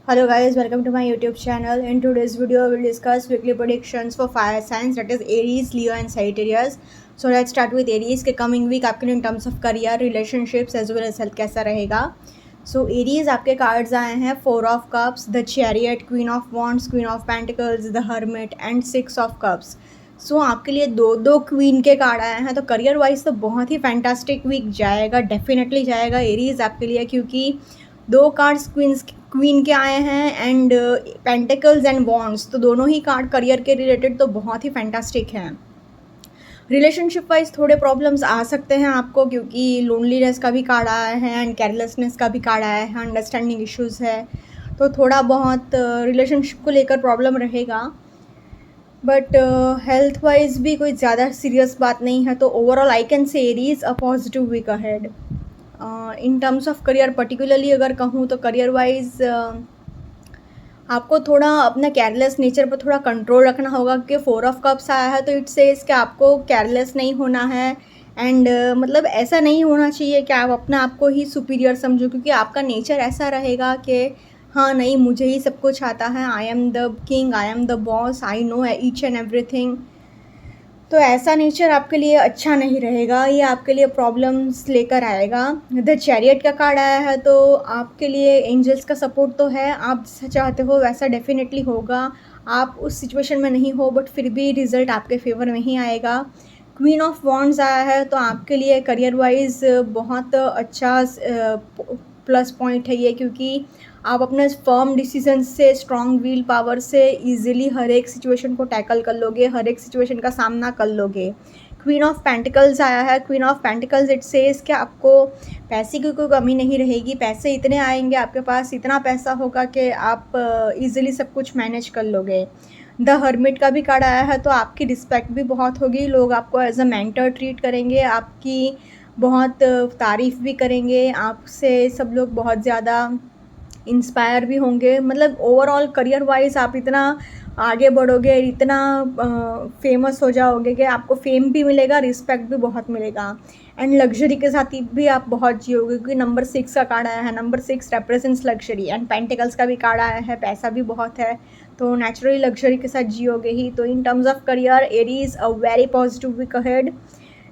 Hello guys, welcome to my YouTube channel. In today's video, we'll discuss weekly predictions for fire signs, that is Aries, Leo and Sagittarius. So let's start with Aries के coming week आपके लिए in terms of career, relationships as well as health कैसा रहेगा. So Aries आपके cards आए हैं 4 of Cups, the Chariot, Queen of Wands, Queen of Pentacles, the Hermit and 6 of Cups. सो आपके लिए दो क्वीन के कार्ड आए हैं, तो करियर वाइज तो बहुत ही फैंटास्टिक वीक जाएगा, डेफिनेटली जाएगा एरीज आपके लिए, क्योंकि दो कार्ड्स क्वीन के आए हैं एंड पेंटिकल्स एंड वॉन्ड्स, तो दोनों ही कार्ड करियर के रिलेटेड तो बहुत ही फैंटास्टिक हैं. रिलेशनशिप वाइज थोड़े प्रॉब्लम्स आ सकते हैं आपको, क्योंकि लोनलीनेस का भी कार्ड आया है एंड केयरलेसनेस का भी कार्ड आया है, अंडरस्टैंडिंग इश्यूज़ है, तो थोड़ा बहुत रिलेशनशिप को लेकर प्रॉब्लम रहेगा. बट हेल्थ वाइज भी कोई ज़्यादा सीरियस बात नहीं है, तो overall I can say Aries a positive week ahead. In terms of career particularly अगर कहूँ तो करियर वाइज आपको थोड़ा अपना केयरलेस नेचर पर थोड़ा कंट्रोल रखना होगा, क्योंकि 4 ऑफ कप्स आया है, तो इट सेज कि आपको केयरलेस नहीं होना है एंड मतलब ऐसा नहीं होना चाहिए कि आप अपना आपको ही सुपीरियर समझो, क्योंकि आपका नेचर ऐसा रहेगा कि हाँ नहीं मुझे ही सब कुछ आता है, I am the king, I am the boss, I know each and everything. तो ऐसा नेचर आपके लिए अच्छा नहीं रहेगा, ये आपके लिए प्रॉब्लम्स लेकर आएगा. द चैरियट का कार्ड आया है, तो आपके लिए एंजल्स का सपोर्ट तो है, आप जैसा चाहते हो वैसा डेफिनेटली होगा. आप उस सिचुएशन में नहीं हो, बट फिर भी रिज़ल्ट आपके फेवर में ही आएगा. क्वीन ऑफ वॉन्ड्स आया है, तो आपके लिए करियर वाइज बहुत अच्छा प्लस पॉइंट है ये, क्योंकि आप अपने फर्म डिसीजन से, स्ट्रॉन्ग विल पावर से इजीली हर एक सिचुएशन को टैकल कर लोगे, हर एक सिचुएशन का सामना कर लोगे. क्वीन ऑफ पेंटिकल्स आया है. Queen of pentacles it says कि आपको पैसे की कोई कमी नहीं रहेगी, पैसे इतने आएंगे आपके पास, इतना पैसा होगा कि आप इजीली सब कुछ मैनेज कर लोगे. द हर्मिट का भी कार्ड आया है, तो आपकी रिस्पेक्ट भी बहुत होगी, लोग आपको एज अ मेंटर ट्रीट करेंगे, आपकी बहुत तारीफ़ भी करेंगे, आपसे सब लोग बहुत ज़्यादा इंस्पायर भी होंगे. मतलब ओवरऑल करियर वाइज आप इतना आगे बढ़ोगे, इतना फेमस हो जाओगे कि आपको फेम भी मिलेगा, रिस्पेक्ट भी बहुत मिलेगा एंड लग्जरी के साथ भी आप बहुत जियोगे, क्योंकि नंबर 6 का कार्ड आया है. Number 6 represents luxury and pentacles का भी कार्ड आया है, पैसा भी बहुत है, तो नेचुरली लग्जरी के साथ जियोगे ही. तो in terms of career Aries a very positive week ahead.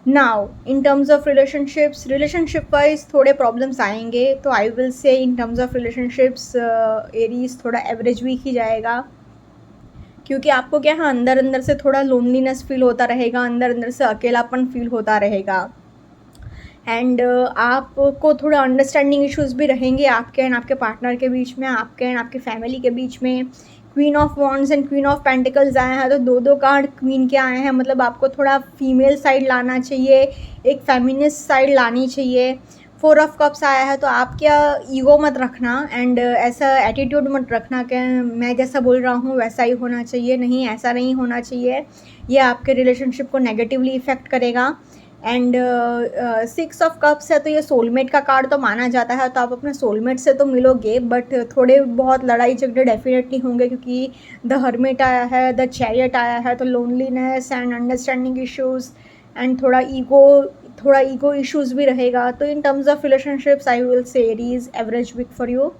Now in terms of relationship wise थोड़े प्रॉब्लम्स आएंगे, तो I will say in terms of relationships Aries थोड़ा एवरेज वीक ही जाएगा, क्योंकि आपको क्या है अंदर अंदर से थोड़ा लोनलीनेस फील होता रहेगा, अंदर अंदर से अकेलापन फील होता रहेगा एंड आपको थोड़ा अंडरस्टैंडिंग इश्यूज भी रहेंगे आपके एंड आपके पार्टनर के बीच में, आपके एंड आपकी फैमिली के बीच में. Queen of wands and queen of pentacles आए हैं, तो दो कार्ड क्वीन के आए हैं, मतलब आपको थोड़ा फीमेल साइड लाना चाहिए, एक फेमिनिस्ट साइड लानी चाहिए. 4 ऑफ कप्स आया है, तो आप क्या ईगो मत रखना एंड ऐसा एटीट्यूड मत रखना कि मैं जैसा बोल रहा हूँ वैसा ही होना चाहिए, नहीं ऐसा नहीं होना चाहिए, ये आपके रिलेशनशिप को नेगेटिवली इफ़ेक्ट करेगा. एंड 6 ऑफ कप्स है, तो ये सोलमेट का कार्ड तो माना जाता है, तो आप अपने सोलमेट से तो मिलोगे, बट थोड़े बहुत लड़ाई झगड़े डेफिनेटली होंगे, क्योंकि द हर्मिट आया है, द चैरियट आया है, तो loneliness and understanding issues and थोड़ा ईगो इश्यूज़ भी रहेगा. तो in terms of relationships I will say Aries average week for you.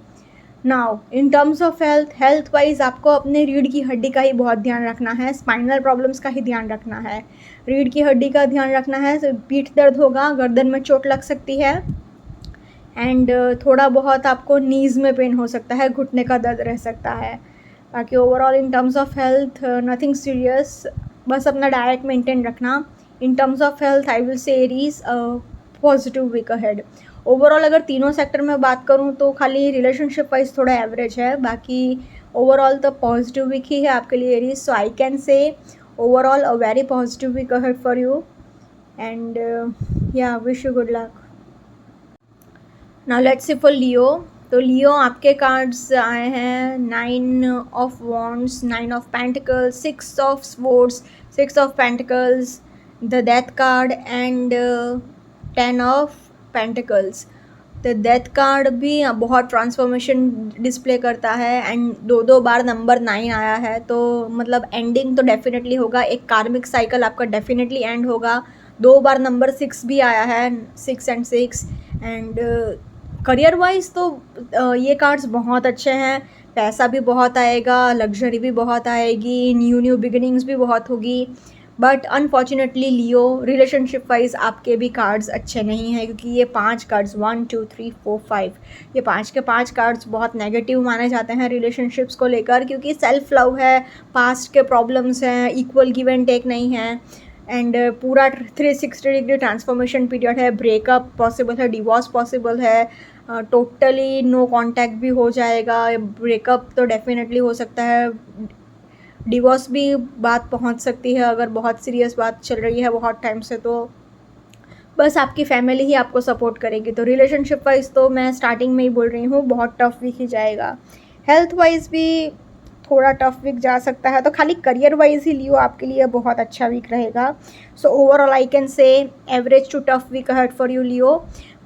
Now in terms of health wise आपको अपने रीढ़ की हड्डी का ही बहुत ध्यान रखना है, स्पाइनल प्रॉब्लम्स का ही ध्यान रखना है, रीढ़ की हड्डी का ध्यान रखना है. तो पीठ दर्द होगा, गर्दन में चोट लग सकती है एंड थोड़ा बहुत आपको नीज़ में पेन हो सकता है, घुटने का दर्द रह सकता है. बाकी overall in terms of health nothing serious, बस अपना डाइट मेंटेन रखना. In terms of health I will say Aries positive week ahead. Overall अगर तीनों सेक्टर में बात करूं तो खाली रिलेशनशिप वाइज थोड़ा एवरेज है, बाकी ओवरऑल तो पॉजिटिव वीक ही है आपके लिए Aries. So I can say overall a very positive week ahead for you and yeah wish you good luck. Now let's see for Leo. तो लियो आपके cards आए हैं 9 of wands, 9 of pentacles, 6 of swords, 6 of pentacles, the death card and 10 of pentacles. तो death card भी बहुत transformation display करता है and दो बार नंबर 9 आया है, तो मतलब एंडिंग तो डेफिनेटली होगा, एक कार्मिक साइकिल आपका डेफिनेटली एंड होगा. 2 बार नंबर 6 भी आया है, 6 एंड 6 एंड करियर वाइज तो ये कार्ड्स बहुत अच्छे हैं. पैसा भी बहुत आएगा, लग्जरी भी बहुत आएगी, न्यू बिगिनिंग्स भी बहुत होगी। But unfortunately Leo, relationship wise आपके भी कार्ड्स अच्छे नहीं हैं, क्योंकि ये 5 कार्ड्स 1 2 3 4 5 ये 5 के 5 कार्ड्स बहुत नेगेटिव माने जाते हैं रिलेशनशिप्स को लेकर, क्योंकि सेल्फ लव है, पास्ट के प्रॉब्लम्स हैं, इक्वल गिव एंड टेक नहीं है, एंड पूरा 360 डिग्री ट्रांसफॉर्मेशन पीरियड है। ब्रेकअप पॉसिबल है, डिवोर्स पॉसिबल है, टोटली नो कांटेक्ट भी हो जाएगा। ब्रेकअप तो डेफिनेटली हो सकता है, डिवोर्स भी बात पहुंच सकती है अगर बहुत सीरियस बात चल रही है बहुत टाइम से। तो बस आपकी फैमिली ही आपको सपोर्ट करेगी। तो रिलेशनशिप वाइज तो मैं स्टार्टिंग में ही बोल रही हूँ बहुत टफ वीक ही जाएगा। हेल्थ वाइज भी थोड़ा टफ वीक जा सकता है, तो खाली करियर वाइज ही लियो आपके लिए बहुत अच्छा वीक रहेगा। So overall I can say average to tough week ahead for you Leo,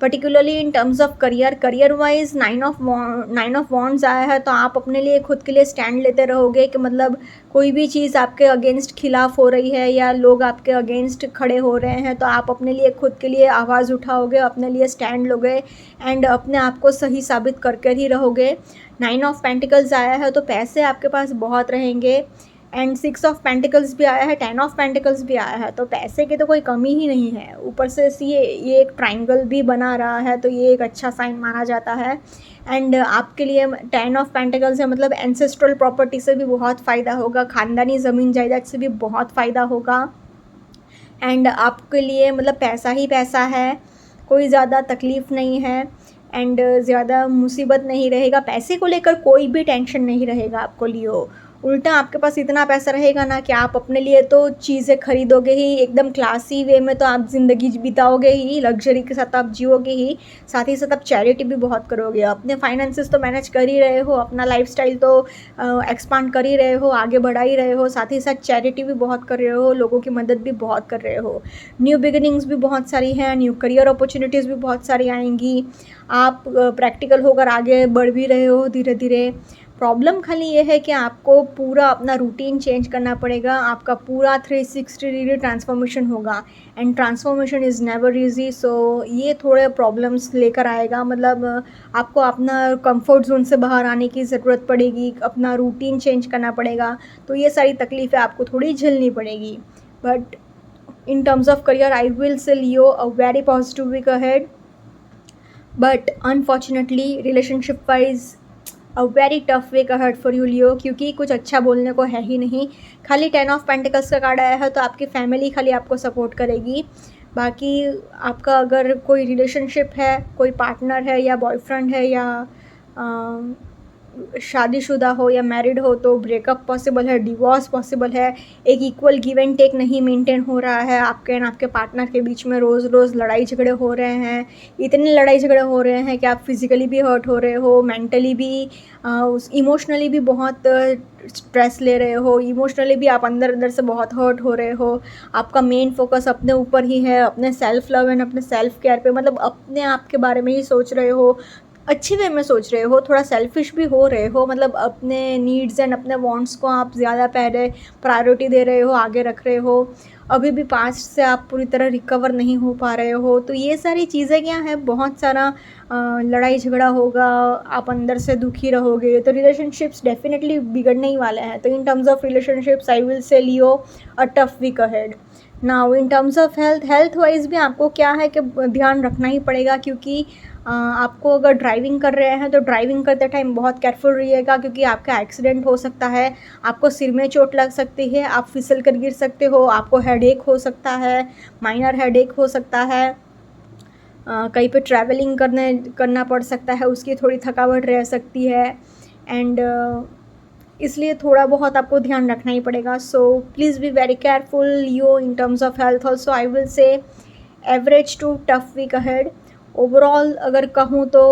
particularly in terms of career wise 9 of wands आया है। तो आप अपने लिए खुद के लिए स्टैंड लेते रहोगे कि मतलब कोई भी चीज़ आपके अगेंस्ट खिलाफ हो रही है या लोग आपके अगेंस्ट खड़े हो रहे हैं, तो आप अपने लिए खुद के लिए आवाज़ उठाओगे, अपने लिए स्टैंड लोगे एंड अपने आप को सही साबित करके ही रहोगे। 9 ऑफ पेंटिकल्स आया है, तो पैसे आपके पास बहुत रहेंगे, एंड 6 ऑफ पेंटिकल्स भी आया है, 10 ऑफ पेंटिकल्स भी आया है, तो पैसे की तो कोई कमी ही नहीं है। ऊपर से ये एक ट्रायंगल भी बना रहा है, तो ये एक अच्छा साइन माना जाता है। एंड आपके लिए 10 ऑफ पेंटिकल्स है, मतलब एंसेस्ट्रल प्रॉपर्टी से भी बहुत फ़ायदा होगा, ख़ानदानी ज़मीन जायदाद से भी बहुत फ़ायदा होगा। एंड आपके लिए मतलब पैसा ही पैसा है, कोई ज़्यादा तकलीफ़ नहीं है, एंड ज़्यादा मुसीबत नहीं रहेगा। पैसे को लेकर कोई भी टेंशन नहीं रहेगा आपको लियो। उल्टा आपके पास इतना पैसा रहेगा ना कि आप अपने लिए तो चीज़ें खरीदोगे ही, एकदम क्लासी वे में तो आप ज़िंदगी बिताओगे ही, लग्जरी के साथ आप जियोगे ही, साथ ही साथ आप चैरिटी भी बहुत करोगे। अपने फाइनेंसेस तो मैनेज कर ही रहे हो, अपना लाइफस्टाइल तो एक्सपांड कर ही रहे हो, आगे बढ़ा ही रहे हो, साथ ही साथ चैरिटी भी बहुत कर रहे हो, लोगों की मदद भी बहुत कर रहे हो। न्यू बिगिनिंग्स भी बहुत सारी हैं, न्यू करियर अपॉर्चुनिटीज़ भी बहुत सारी आएंगी। आप प्रैक्टिकल होकर आगे बढ़ भी रहे हो धीरे धीरे। प्रॉब्लम खाली ये है कि आपको पूरा अपना रूटीन चेंज करना पड़ेगा, आपका पूरा 360 डिग्री ट्रांसफॉर्मेशन होगा, and transformation is never easy. So ये थोड़े प्रॉब्लम्स लेकर आएगा, मतलब आपको अपना कंफर्ट जोन से बाहर आने की ज़रूरत पड़ेगी, अपना रूटीन चेंज करना पड़ेगा, तो ये सारी तकलीफ़ें आपको थोड़ी झेलनी पड़ेगी। But in terms of career I will say Leo a very positive week ahead, but unfortunately relationship wise a very tough week ahead for you Leo, क्योंकि कुछ अच्छा बोलने को है ही नहीं। खाली 10 ऑफ पेंटिकल्स का कार्ड आया है, तो आपकी फैमिली खाली आपको सपोर्ट करेगी। बाकी आपका अगर कोई रिलेशनशिप है, कोई पार्टनर है या बॉयफ्रेंड है या शादीशुदा हो या मैरिड हो, तो ब्रेकअप पॉसिबल है, डिवोर्स पॉसिबल है। एक इक्वल गिव एंड टेक नहीं मेंटेन हो रहा है आपके एंड आपके पार्टनर के बीच में, रोज़ रोज़ लड़ाई झगड़े हो रहे हैं, इतने लड़ाई झगड़े हो रहे हैं कि आप फिज़िकली भी हर्ट हो रहे हो, मेंटली भी, इमोशनली भी बहुत स्ट्रेस ले रहे हो, इमोशनली भी आप अंदर अंदर से बहुत हर्ट हो रहे हो। आपका मेन फोकस अपने ऊपर ही है, अपने सेल्फ लव एंड अपने सेल्फ केयर पे, मतलब अपने आप के बारे में ही सोच रहे हो, अच्छे वे में सोच रहे हो, थोड़ा सेल्फिश भी हो रहे हो, मतलब अपने नीड्स एंड अपने वांट्स को आप ज़्यादा पहले प्रायोरिटी दे रहे हो, आगे रख रहे हो। अभी भी पास्ट से आप पूरी तरह रिकवर नहीं हो पा रहे हो, तो ये सारी चीज़ें क्या है, बहुत सारा लड़ाई झगड़ा होगा, आप अंदर से दुखी रहोगे, तो रिलेशनशिप्स डेफिनेटली बिगड़ने ही वाले हैं। तो in terms of relationships I will say Leo a tough week ahead. Now in terms of health wise भी आपको क्या है कि ध्यान रखना ही पड़ेगा, क्योंकि आपको अगर ड्राइविंग कर रहे हैं तो ड्राइविंग करते टाइम बहुत केयरफुल रहिएगा, क्योंकि आपका एक्सीडेंट हो सकता है, आपको सिर में चोट लग सकती है, आप फिसल कर गिर सकते हो, आपको हेडेक हो सकता है, माइनर हेडेक हो सकता है, कहीं पे ट्रैवलिंग करना पड़ सकता है, उसकी थोड़ी थकावट रह सकती है, एंड इसलिए थोड़ा बहुत आपको ध्यान रखना ही पड़ेगा। So please be very careful Leo in terms of health also. I will say average to tough week ahead. Overall अगर कहूँ तो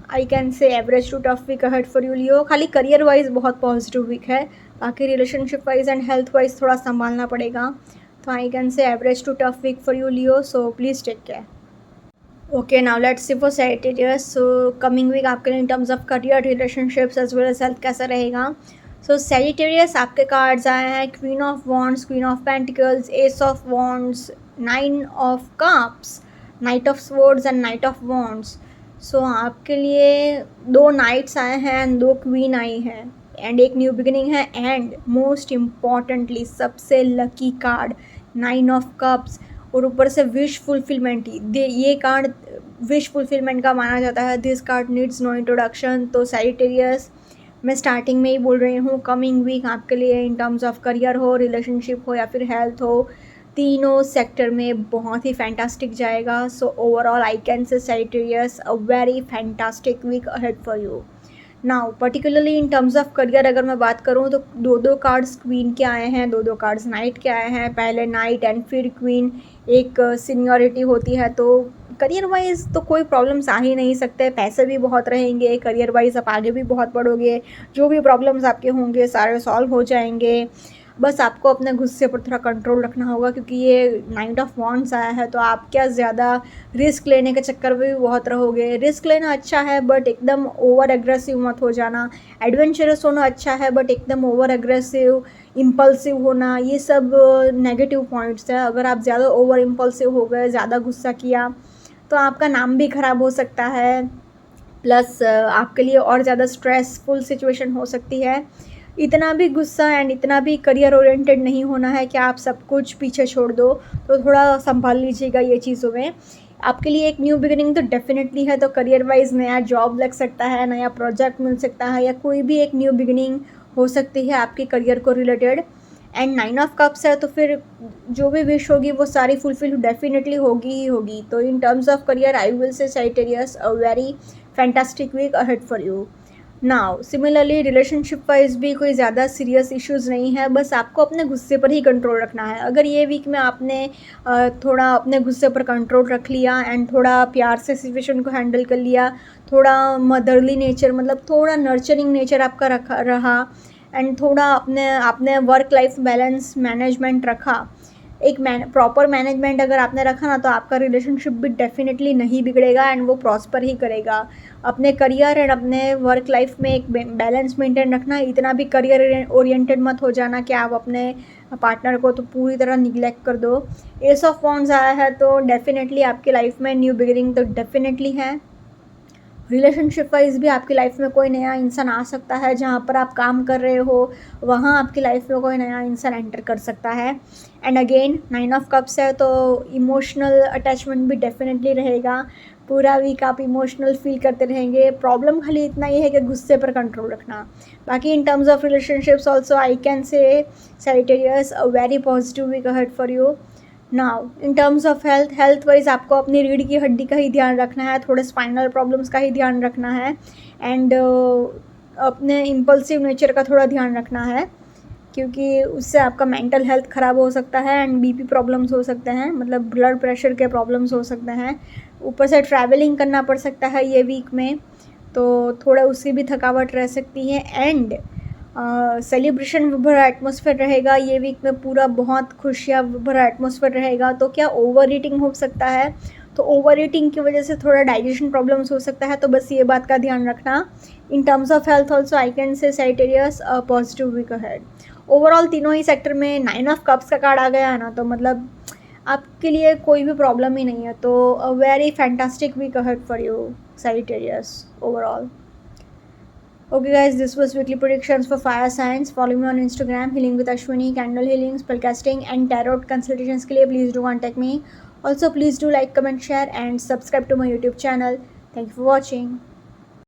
I can say average to tough week ahead for you Leo. खाली career wise बहुत positive week है, बाकी relationship wise and health wise थोड़ा संभालना पड़ेगा। तो I can say average to tough week for you Leo, so please take care. Okay, now let's see for Sagittarius. So coming week आपके लिए in terms of career, relationships as well as health कैसा रहेगा। So Sagittarius आपके cards आए हैं queen of wands, queen of pentacles, ace of wands, 9 of cups, knight of swords and knight of wands. So आपके लिए 2 nights आए हैं and 2 queen आई हैं एंड एक न्यू बिगिनिंग है एंड मोस्ट इम्पॉर्टेंटली सबसे लकी कार्ड 9 ऑफ कप्स और ऊपर से विश फुलफिलमेंट ये कार्ड विश फुलफिलमेंट का माना जाता है. This card needs no introduction. तो सैजिटेरियस मैं स्टार्टिंग में ही बोल रही हूँ, कमिंग वीक आपके लिए इन टर्म्स ऑफ करियर हो, रिलेशनशिप हो या फिर हेल्थ हो, तीनों सेक्टर में बहुत ही फैंटास्टिक जाएगा. So overall I can say Sagittarius a very fantastic week ahead for you. Now particularly in terms of career अगर मैं बात करूँ तो 2 कार्ड्स क्वीन के आए हैं, 2 कार्ड्स नाइट के आए हैं. पहले नाइट एंड फिर क्वीन. एक सीनियरिटी होती है तो करियर वाइज तो कोई प्रॉब्लम्स आ ही नहीं सकते. पैसे भी बहुत रहेंगे, करियर वाइज आप आगे भी बहुत बढ़ोगे, जो भी प्रॉब्लम्स आपके होंगे सारे सॉल्व हो जाएंगे. बस आपको अपने गुस्से पर थोड़ा कंट्रोल रखना होगा क्योंकि ये 9 ऑफ वॉन्ड्स आया है तो आप क्या ज़्यादा रिस्क लेने के चक्कर में भी बहुत रहोगे. रिस्क लेना अच्छा है बट एकदम ओवर एग्रेसिव मत हो जाना. एडवेंचरस होना अच्छा है बट एकदम ओवर एग्रेसिव इम्पल्सिव होना ये सब नेगेटिव पॉइंट्स है. अगर आप ज़्यादा ओवर इम्पल्सिव हो गए, ज़्यादा गुस्सा किया तो आपका नाम भी ख़राब हो सकता है. प्लस आपके लिए और ज़्यादा स्ट्रेसफुल सिचुएशन हो सकती है. इतना भी गुस्सा एंड इतना भी करियर ओरिएंटेड नहीं होना है कि आप सब कुछ पीछे छोड़ दो. तो थोड़ा संभाल लीजिएगा ये चीज़ों में. आपके लिए एक न्यू बिगिनिंग तो डेफिनेटली है. तो करियर वाइज नया जॉब लग सकता है, नया प्रोजेक्ट मिल सकता है या कोई भी एक न्यू बिगिनिंग हो सकती है आपके करियर को रिलेटेड. एंड 9 ऑफ कप्स है तो फिर जो भी विश होगी वो सारी फुलफिल डेफिनेटली होगी ही होगी. तो in terms of career I will say Sagittarius a very fantastic week ahead for you. Now similarly relationship wise भी कोई ज़्यादा सीरियस इश्यूज़ नहीं है. बस आपको अपने गुस्से पर ही कंट्रोल रखना है. अगर ये वीक में आपने थोड़ा अपने गुस्से पर कंट्रोल रख लिया एंड थोड़ा प्यार से सिचुएशन को हैंडल कर लिया, थोड़ा मदरली नेचर मतलब थोड़ा नर्चरिंग नेचर आपका रहा एंड थोड़ा आपने वर्क लाइफ बैलेंस मैनेजमेंट रखा, एक प्रॉपर मैनेजमेंट अगर आपने रखा ना तो आपका रिलेशनशिप भी डेफिनेटली नहीं बिगड़ेगा एंड वो प्रॉस्पर ही करेगा. अपने करियर एंड अपने वर्क लाइफ में एक बैलेंस मेंटेन रखना. इतना भी करियर ओरिएंटेड मत हो जाना कि आप अपने पार्टनर को तो पूरी तरह निग्लेक्ट कर दो. एस ऑफ वॉन्ड्स आया है तो डेफिनेटली आपकी लाइफ में न्यू बिगिनिंग तो डेफिनेटली है. रिलेशनशिप वाइज भी आपकी लाइफ में कोई नया इंसान आ सकता है. जहाँ पर आप काम कर रहे हो वहाँ आपकी लाइफ में कोई नया इंसान एंटर कर सकता है. एंड अगेन 9 ऑफ कप्स है तो इमोशनल अटैचमेंट भी डेफिनेटली रहेगा. पूरा वीक आप इमोशनल फील करते रहेंगे. प्रॉब्लम खाली इतना ही है कि गुस्से पर कंट्रोल रखना. बाकी in terms of relationships also I can say Sagittarius a very positive week ahead for you. Now in terms of health wise आपको अपनी रीढ़ की हड्डी का ही ध्यान रखना है, थोड़े स्पाइनल प्रॉब्लम्स का ही ध्यान रखना है एंड अपने इम्पल्सिव नेचर का थोड़ा ध्यान रखना है क्योंकि उससे आपका मेंटल हेल्थ ख़राब हो सकता है एंड बीपी प्रॉब्लम्स हो सकते हैं, मतलब ब्लड प्रेशर के प्रॉब्लम्स हो सकते हैं. ऊपर से ट्रैवलिंग करना पड़ सकता है ये वीक में तो थोड़ा उसकी भी थकावट रह सकती है. एंड सेलिब्रेशन भरा एटमॉस्फेयर रहेगा ये वीक में, पूरा बहुत खुशियाँ भरा एटमॉस्फेयर रहेगा. तो क्या ओवर ईटिंग हो सकता है, तो ओवर ईटिंग की वजह से थोड़ा डाइजेशन प्रॉब्लम्स हो सकता है. तो बस ये बात का ध्यान रखना. In terms of health also I can say Sagittarius positive week ahead. Overall तीनों ही सेक्टर में 9 ऑफ कप्स का कार्ड आ गया है ना तो मतलब आपके लिए कोई भी प्रॉब्लम ही नहीं है. तो a very fantastic week ahead for you Sagittarius overall. Okay guys, this was weekly predictions for fire signs. Follow me on Instagram, healing with Ashwini, candle healing, spellcasting and tarot consultations के लिए please do contact me. Also please do like, comment, share and subscribe to my YouTube channel. Thank you for watching.